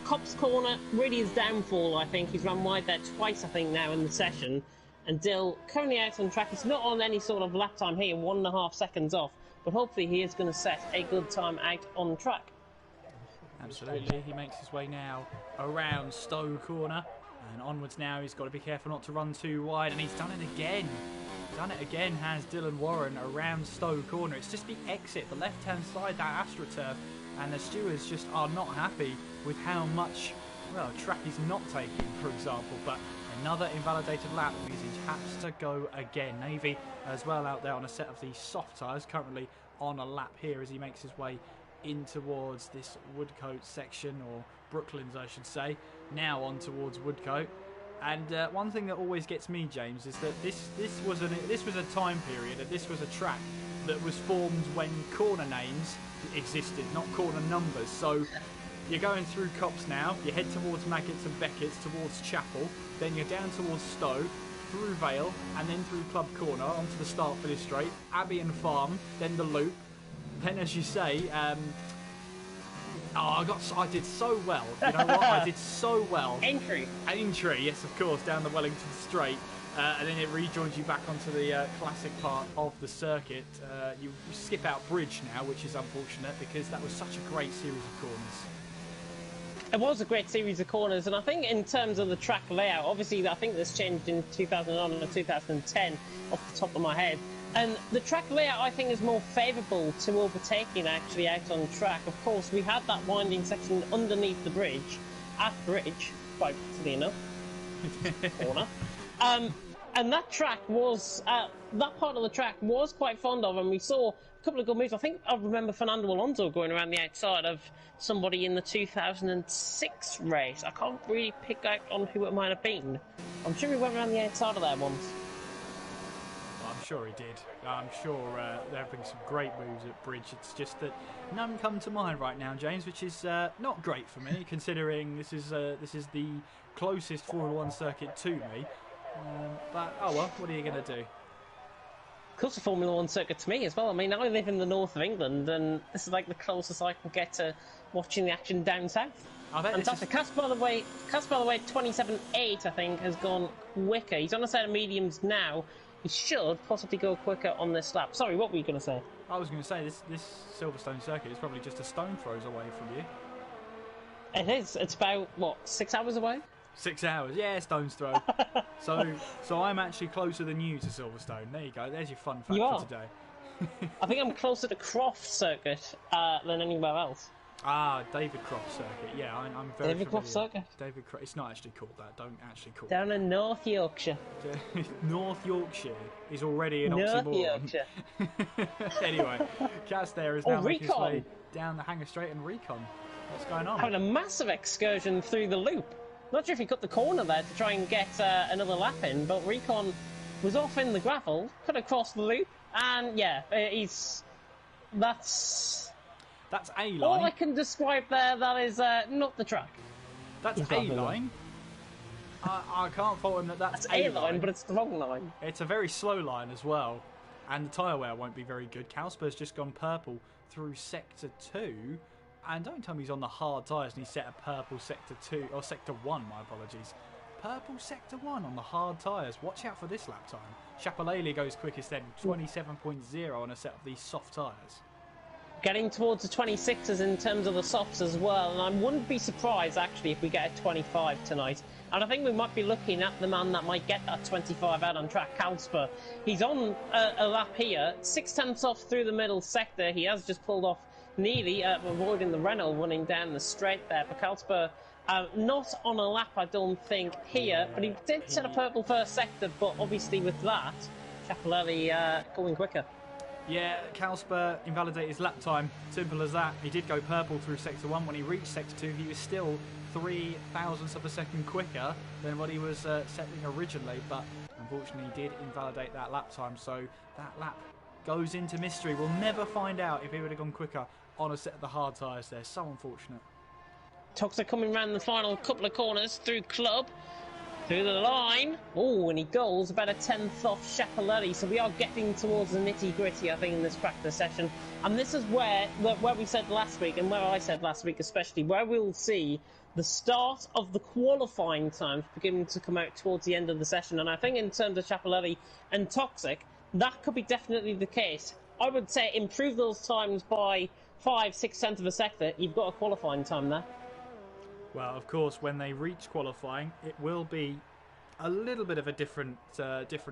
Cop's corner really his downfall, I think. He's run wide there twice, I think, now in the session. And Dill currently out on track. He's not on any sort of lap time here, 1.5 seconds off, but hopefully he is going to set a good time out on track. Absolutely, he makes his way now around Stowe Corner and onwards now. He's got to be careful not to run too wide, and he's done it again. Has Dylan Warren around Stowe Corner. It's just the exit, the left-hand side, that AstroTurf, and the stewards just are not happy with how much, well, track he's not taking, for example. But another invalidated lap means he has to go again. Navy as well out there on a set of these soft tyres, currently on a lap here as he makes his way in towards this Woodcote section, or Brooklands I should say, now on towards Woodcote. And one thing that always gets me, James, is that this was a time period, and this was a track that was formed when corner names existed, not corner numbers. So you're going through Cops now, you head towards Maggots and Beckett's, towards Chapel, then you're down towards Stowe, through Vale, and then through Club Corner, onto the start-finish straight, Abbey and Farm, then the Loop. Then, as you say, I did so well. You know what? I did so well. Entry, yes, of course, down the Wellington Straight. And then it rejoins you back onto the classic part of the circuit. You skip out Bridge now, which is unfortunate because that was such a great series of corners. It was a great series of corners, and I think in terms of the track layout, obviously I think this changed in 2009 or 2010 off the top of my head. And the track layout, I think, is more favourable to overtaking actually out on track. Of course, we had that winding section underneath the bridge, at Bridge, quite silly enough, corner. And that track was, that part of the track was quite fond of, and we saw a couple of good moves. I think I remember Fernando Alonso going around the outside of somebody in the 2006 race. I can't really pick out on who it might have been. I'm sure he went around the outside of that once. I'm sure he did. I'm sure there have been some great moves at Bridge. It's just that none come to mind right now, James, which is not great for me, considering this is the closest Formula 1 circuit to me. But oh well, what are you going to do? Course, the Formula 1 circuit to me as well. I mean, I live in the north of England, and this is like the closest I can get to watching the action down south. Fantastic. Cass, by the way, 27.8, I think, has gone quicker. He's on a set of mediums now. He should possibly go quicker on this lap. Sorry, what were you going to say? I was going to say, this Silverstone circuit is probably just a stone throws away from you. It is. It's about, what, 6 hours away? 6 hours, yeah, stone's throw. so I'm actually closer than you to Silverstone. There you go. There's your fun fact for today. I think I'm closer to Croft Circuit than anywhere else. Ah, David Croft Circuit. Yeah, I'm very David Croft Circuit. David Croft. It's not actually called that. Don't actually call it. Down in North Yorkshire. North Yorkshire is already an oxymoron. North Yorkshire. Anyway, Cass there is now making his way down the Hanger Straight and Recon. What's going on? Having a massive excursion through the loop. Not sure if he cut the corner there to try and get another lap in, but Recon was off in the gravel, cut across the loop, and yeah, that's A-line. all I can describe there. That is not the track. That's A-line. I can't fault him that's a line, but it's the wrong line. It's a very slow line as well, and the tyre wear won't be very good. Kalsper's just gone purple through Sector 2, and don't tell me he's on the hard tyres and he set a purple Sector 2, or Sector 1, my apologies. Purple Sector 1 on the hard tyres. Watch out for this lap time. Chapelele goes quickest then, 27.0 on a set of these soft tyres. Getting towards the 26s in terms of the softs as well, and I wouldn't be surprised actually if we get a 25 tonight. And I think we might be looking at the man that might get that 25 out on track, Kalsper. He's on a lap here, 6/10 off through the middle sector. He has just pulled off nearly, avoiding the Renault running down the straight there. But Kalsper, not on a lap, I don't think, here, but he did set a purple first sector, but obviously with that, Chapelele going quicker. Yeah, Kalsper invalidated his lap time. Simple as that. He did go purple through Sector 1. When he reached Sector 2, he was still 3 thousandths of a second quicker than what he was setting originally, but unfortunately he did invalidate that lap time, so that lap goes into mystery. We'll never find out if he would have gone quicker on a set of the hard tyres there. So unfortunate. Toxic coming around the final couple of corners through Club. Through the line. Oh, and he goes about a 10th off Chapelele. So we are getting towards the nitty-gritty, I think, in this practice session. And this is where we said last week, and where I said last week especially, where we'll see the start of the qualifying times beginning to come out towards the end of the session. And I think in terms of Chapelele and Toxic, that could be definitely the case. I would say improve those times by 5-6 of a sector. You've got a qualifying time there. Well, of course, when they reach qualifying, it will be a little bit of a different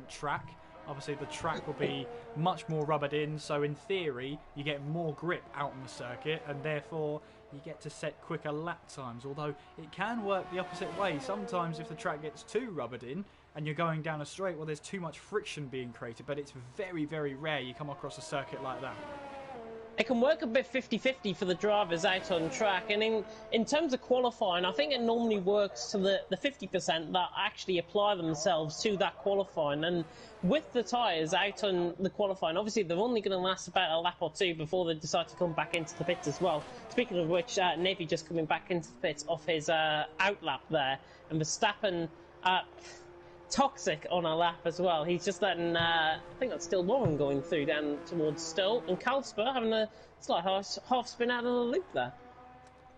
track. Obviously, the track will be much more rubbered in, so in theory, you get more grip out on the circuit, and therefore you get to set quicker lap times. Although it can work the opposite way. Sometimes, if the track gets too rubbered in and you're going down a straight, well, there's too much friction being created. But it's very, very rare you come across a circuit like that. It can work a bit 50-50 for the drivers out on track, and in terms of qualifying, I think it normally works to the 50% that actually apply themselves to that qualifying. And with the tyres out on the qualifying, obviously they're only going to last about a lap or two before they decide to come back into the pits as well. Speaking of which, Navy just coming back into the pits off his out lap there, and Verstappen Toxic on a lap as well. He's just letting, I think that's still Warren going through down towards Stowe, and Kalsper having a slight half spin out of the loop there.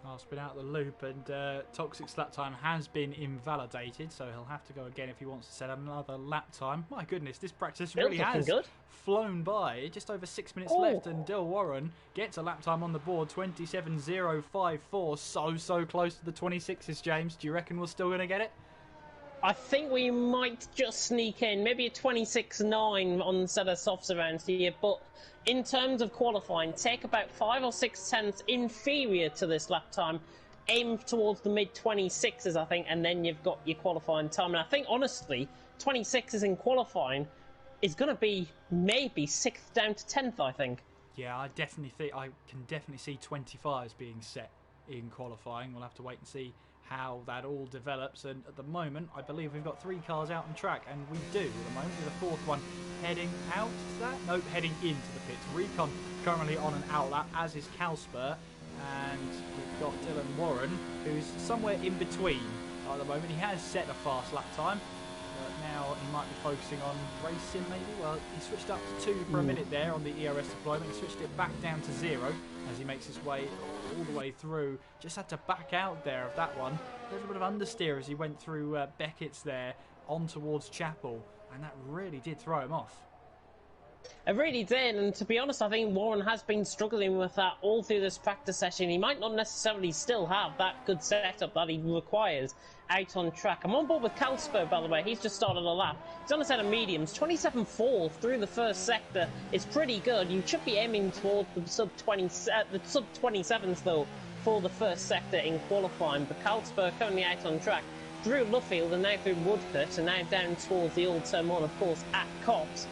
Half spin out of the loop, and Toxic's lap time has been invalidated, so he'll have to go again if he wants to set another lap time. My goodness, this practice really has flown by. Just over 6 minutes left, and Dill Warren gets a lap time on the board, 27.054. So close to the 26s, James. Do you reckon we're still going to get it? I think we might just sneak in, maybe a 26.9 on the set of softs around here, but in terms of qualifying, take about 5 or 6 tenths inferior to this lap time, aim towards the mid-26s, I think, and then you've got your qualifying time. And I think, honestly, 26s in qualifying is going to be maybe 6th down to 10th, I think. Yeah, I can definitely see 25s being set in qualifying. We'll have to wait and see how that all develops, and at the moment I believe we've got 3 cars out on track, and we do at the moment, with a 4th one heading out. Is that? Nope, heading into the pits. Recon currently on an outlap, as is Kalsper, and we've got Dylan Warren, who's somewhere in between at the moment. He has set a fast lap time, but now he might be focusing on racing maybe. Well, he switched up to 2 for a minute there on the ERS deployment. He switched it back down to 0 as he makes his way all the way through. Just had to back out there of that one. A little bit of understeer as he went through Beckett's there on towards Chapel, and that really did throw him off. It really did, and to be honest, I think Warren has been struggling with that all through this practice session. He might not necessarily still have that good setup that he requires out on track. I'm on board with Kalsper, by the way. He's just started a lap. He's on a set of mediums. 27.4 through the first sector is pretty good. You should be aiming toward the sub-27s, though, for the first sector in qualifying. But Kalsper currently out on track through Luffield and now through Woodcote, and now down towards the old turn 1, of course, at Cops.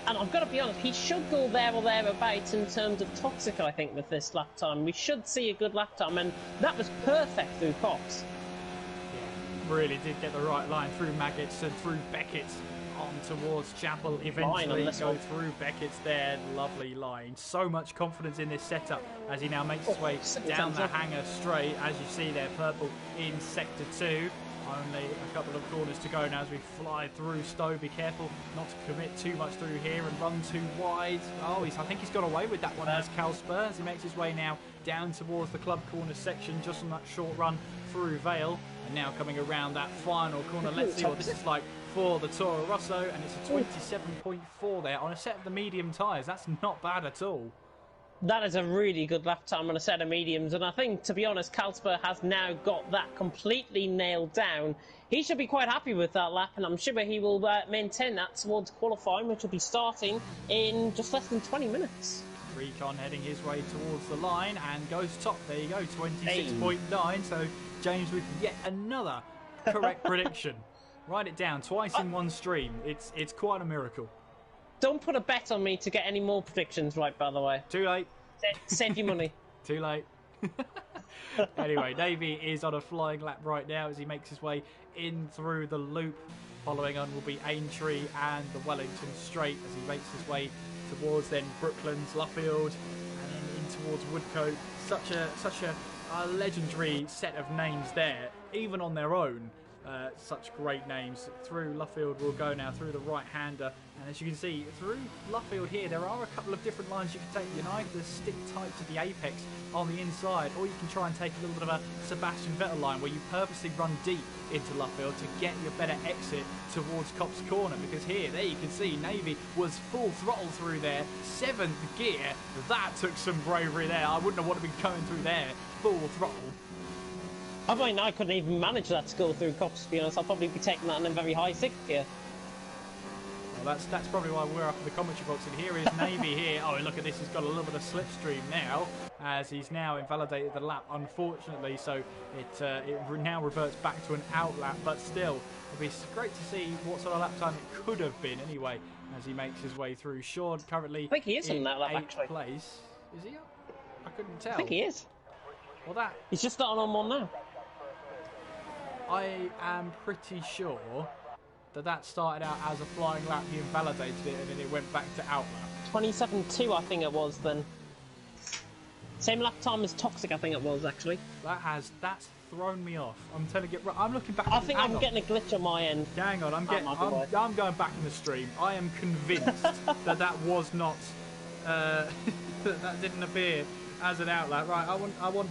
And I've got to be honest, he should go there or thereabouts in terms of Toxic, I think, with this lap time. We should see a good lap time, and that was perfect through Cox. Yeah, really did get the right line through Maggots and through Beckett on towards Chapel. Eventually go through Beckett's there. Lovely line. So much confidence in this setup as he now makes his way down the hanger straight. As you see there, purple in Sector 2. Only a couple of corners to go now as we fly through Stowe. Be careful not to commit too much through here and run too wide. Oh, I think he's got away with that one as Calspur, as he makes his way now down towards the club corner section, just on that short run through Vale. And now coming around that final corner, let's see what this is like for the Toro Rosso, and it's a 27.4 there on a set of the medium tyres. That's not bad at all. That is a really good lap time on a set of mediums, and I think, to be honest, Calspur has now got that completely nailed down. He should be quite happy with that lap, and I'm sure he will maintain that towards qualifying, which will be starting in just less than 20 minutes. Recon heading his way towards the line and goes top. There you go, 26.9. So James with yet another correct prediction. Write it down, twice in one stream. It's quite a miracle. Don't put a bet on me to get any more predictions right, by the way. Too late. Save your money. Too late. Anyway, Navy is on a flying lap right now as he makes his way in through the loop. Following on will be Aintree and the Wellington Straight as he makes his way towards then Brooklands, Luffield, and then in towards Woodcote. Such a legendary set of names there, even on their own. Such great names. Through Luffield we'll go now, through the right-hander, and as you can see through Luffield here there are a couple of different lines you can take. You can either stick tight to the apex on the inside, or you can try and take a little bit of a Sebastian Vettel line where you purposely run deep into Luffield to get your better exit towards Copse Corner, because there you can see Navy was full throttle through there, 7th gear. That took some bravery there. I wouldn't have wanted to be going through there full throttle. I mean, I couldn't even manage that to go through Copse, to be honest. I'll probably be taking that in a very high 6th gear. Well, that's probably why we're up in the commentary box. And here is Navy here. Oh, look at this. He's got a little bit of slipstream now, as he's now invalidated the lap, unfortunately. So it now reverts back to an out lap. But still, it'll be great to see what sort of lap time it could have been anyway, as he makes his way through. Sean currently I think he is in that lap, 8th actually. place. Is he up? I couldn't tell. I think he is. Well, he's just starting on one now. I am pretty sure that started out as a flying lap, he invalidated it, and then it went back to out lap. 27.2 I think it was then. Same lap time as Toxic I think it was, actually. That's thrown me off. I'm telling you, I'm looking back. I think I'm getting a glitch on my end. Hang on, I'm going back in the stream. I am convinced that was not that didn't appear as an out lap. Right, I want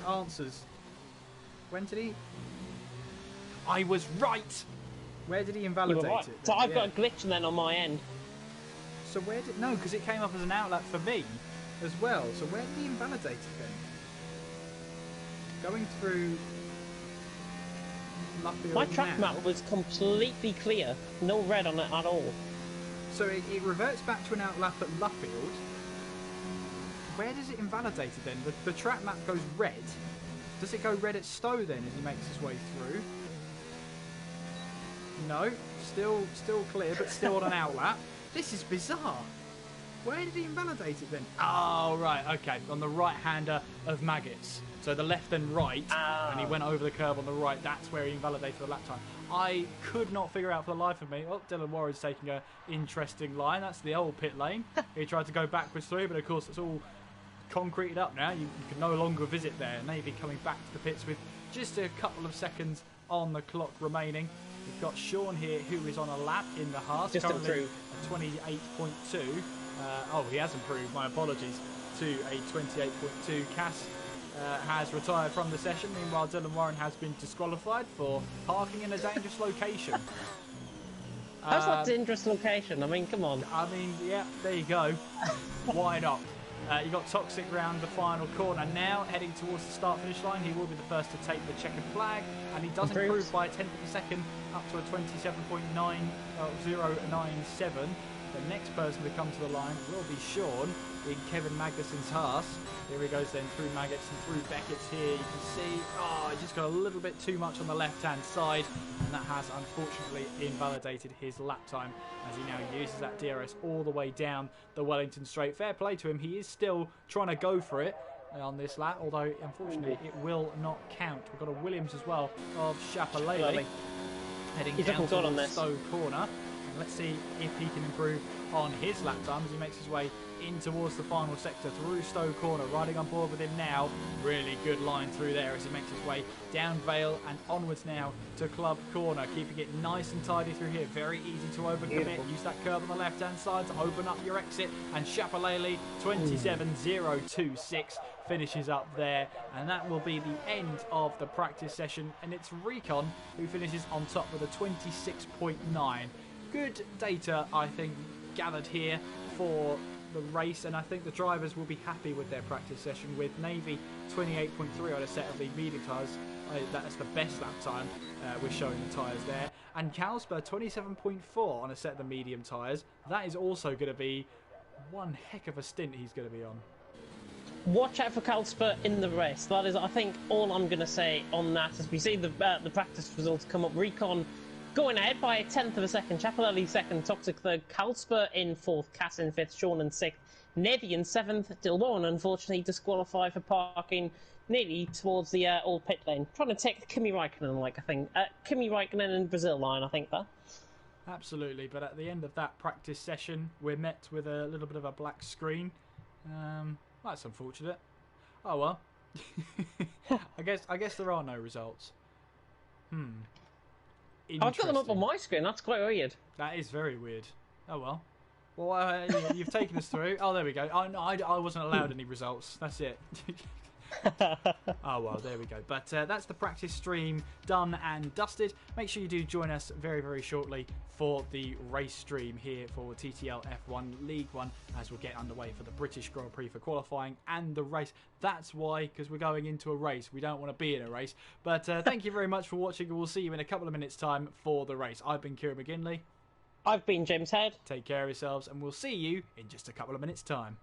answers. When did he? I was right. Where did he invalidate right. it? So I've got a glitch then on my end. So no, because it came up as an outlet for me as well. So where did he invalidate it then? Going through Luffield. My track map was completely clear, no red on it at all. So it reverts back to an outlap at Luffield. Where does it invalidate it then? The track map goes red. Does it go red at Stowe then as he makes his way through? No, still clear, but still on an outlap. This is bizarre. Where did he invalidate it then? Oh, right, okay. On the right-hander of Maggots. So the left and right, and he went over the curve on the right. That's where he invalidated the lap time. I could not figure out for the life of me. Oh, Dylan Warren's taking an interesting line. That's the old pit lane. He tried to go backwards through, but of course it's all concreted up now. You can no longer visit there. Navy coming back to the pits with just a couple of seconds on the clock remaining. We've got Sean here, who is on a lap in the Haas, just currently a 28.2. Oh, he has improved, my apologies, to a 28.2. Cass has retired from the session. Meanwhile, Dylan Warren has been disqualified for parking in a dangerous location. How's that dangerous location? I mean, come on. I mean, yeah, there you go. Why not? You got Toxic round the final corner now, heading towards the start-finish line. He will be the first to take the checkered flag, and he does improve by a tenth of a second, up to a 27.9097. The next person to come to the line will be Sean in Kevin Magnussen's Haas. Here he goes then through Maggots and through Beckett's here. You can see, he just got a little bit too much on the left-hand side, and that has unfortunately invalidated his lap time as he now uses that DRS all the way down the Wellington Straight. Fair play to him. He is still trying to go for it on this lap, although unfortunately it will not count. We've got a Williams as well of Chapalele heading down to the Stowe corner. Let's see if he can improve on his lap time as he makes his way in towards the final sector through Stowe Corner. Riding on board with him now. Really good line through there as he makes his way down Vale and onwards now to Club Corner. Keeping it nice and tidy through here. Very easy to overcommit. Use that curve on the left-hand side to open up your exit. And Shapalele 27.026 finishes up there. And that will be the end of the practice session. And it's Recon who finishes on top with a 26.9. Good data, I think, gathered here for the race, and I think the drivers will be happy with their practice session. With Navy 28.3 on a set of the medium tyres, that's the best lap time. We're showing the tyres there, and Calsper 27.4 on a set of the medium tyres. That is also going to be one heck of a stint he's going to be on. Watch out for Calsper in the race. That is, I think, all I'm going to say on that. As we see the practice results come up, Recon going ahead by a tenth of a second. Chapelelli second, Toxic third, Calsper in fourth, Cass in fifth, Sean in sixth, Nevi in seventh. Dildon unfortunately disqualified for parking nearly towards the old pit lane. Trying to take Kimi Raikkonen, I think. Kimi Raikkonen in Brazil line, I think, there. Absolutely, but at the end of that practice session, we're met with a little bit of a black screen. That's unfortunate. Oh well. I guess there are no results. I've got them up on my screen. That's quite weird. That is very weird. Oh well. Well, you've taken us through. Oh, there we go. Oh, no, I wasn't allowed any results. That's it. Oh well, there we go. But that's the practice stream done and dusted. Make sure you do join us very, very shortly for the race stream here for TTL F1 League 1 as we'll get underway for the British Grand Prix for qualifying and the race. That's why, because we're going into a race. We don't want to be in a race. But thank you very much for watching, and we'll see you in a couple of minutes' time for the race. I've been Kieran McGinley. I've been James Head. Take care of yourselves, and we'll see you in just a couple of minutes' time.